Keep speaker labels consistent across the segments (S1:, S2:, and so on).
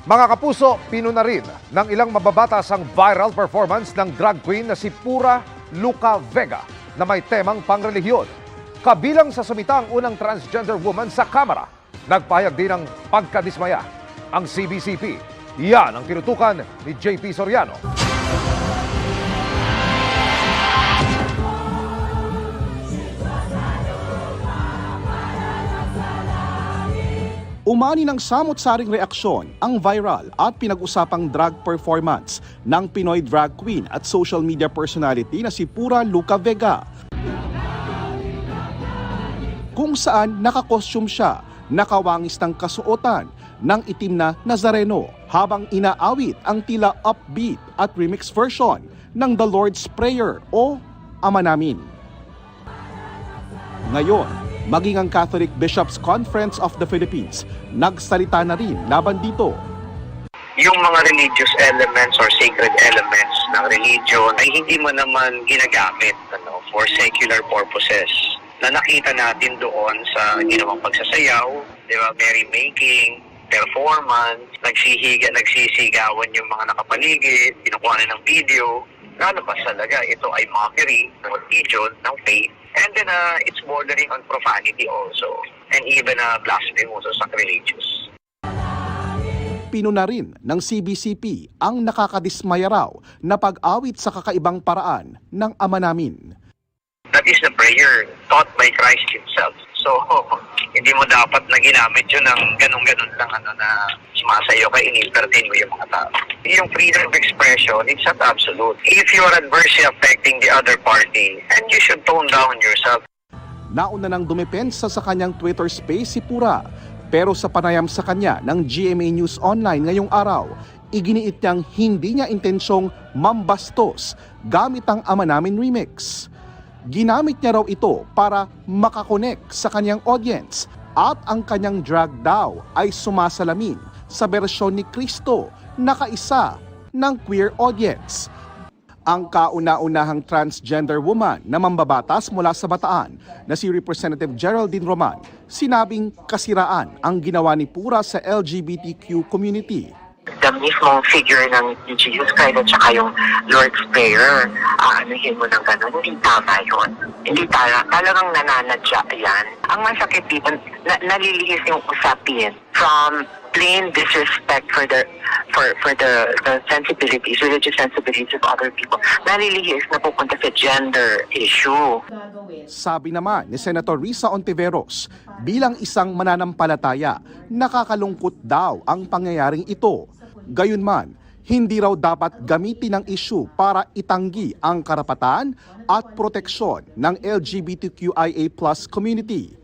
S1: Mga kapuso, pinuna rin ng ilang mababatas ang viral performance ng drag queen na si Pura Luca Vega na may temang pangrelihiyon. Kabilang sa sumita ang unang transgender woman sa kamera. Nagpahayag din ng pagkadismaya ang CBCP. Yan ang tinutukan ni JP Soriano.
S2: Umani ng samot-saring reaksyon ang viral at pinag-usapang drag performance ng Pinoy drag queen at social media personality na si Pura Luca Vega. Kung saan nakakostume siya, nakawangis ng kasuotan ng itim na Nazareno habang inaawit ang tila upbeat at remix version ng The Lord's Prayer o Ama Namin. Ngayon, maging ang Catholic Bishops' Conference of the Philippines, nagsalita na rin laban dito.
S3: Yung mga religious elements or sacred elements ng religion ay hindi mo naman ginagamit for secular purposes. Na nakita natin doon sa ginawang pagsasayaw, di ba, merrymaking, performance, nagsisigawan yung mga nakapaligid, kinukuha na ng video. Lalabas talaga, ito ay mockery ng religion, ng faith. And then it's bordering on profanity also. And even blasphemous or sacrilegious.
S2: Pinuna rin ng CBCP ang nakakadismaya raw na pag-awit sa kakaibang paraan ng Ama Namin.
S3: That is the prayer taught by Christ Himself. So, hindi mo dapat na ginamit yun ng ganun-ganun lang na sumasayo ka, in-entertain mo yung mga tao. Yung freedom of expression, it's not absolute. If you are adversely affecting the other party, and you should tone down yourself.
S2: Nauna nang dumepensa sa kanyang Twitter space si Pura, pero sa panayam sa kanya ng GMA News Online ngayong araw, iginiit niyang hindi niya intensyong mambastos gamit ang Ama Namin remix. Ginamit niya raw ito para makakonek sa kanyang audience at ang kanyang drag daw ay sumasalamin sa bersyon ni Kristo na kaisa ng queer audience. Ang kauna-unahang transgender woman na mambabatas mula sa Bataan na si Representative Geraldine Roman, sinabing kasiraan ang ginawa ni Pura sa LGBTQ community.
S4: The mismong figure ng Jesus Christ at saka yung Lord's Prayer, anuhin mo ng gano'n, hindi tama yun. Hindi talagang nananadya yan. Ang masakit dito, nalilihis yung usapin from plain disrespect for the sensibilities, religious sensibilities of other people. Nalilihis na pupunta sa gender issue.
S2: Sabi naman ni Senator Risa Ontiveros, bilang isang mananampalataya, nakakalungkot daw ang pangyayaring ito. Gayunman, hindi raw dapat gamitin ang issue para itanggi ang karapatan at proteksyon ng LGBTQIA+ community.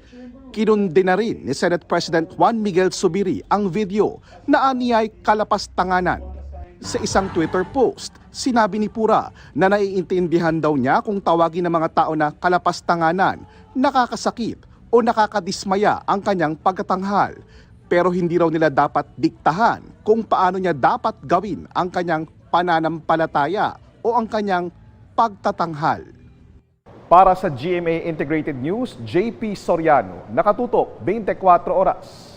S2: Kinundi na rin ni Senate President Juan Miguel Zubiri ang video na aniyay kalapastanganan. Sa isang Twitter post, sinabi ni Pura na naiintindihan daw niya kung tawagin ng mga tao na kalapastanganan, nakakasakit o nakakadismaya ang kanyang pagkatanghal. Pero hindi raw nila dapat diktahan kung paano niya dapat gawin ang kanyang pananampalataya o ang kanyang pagtatanghal.
S1: Para sa GMA Integrated News, JP Soriano, nakatutok 24 oras.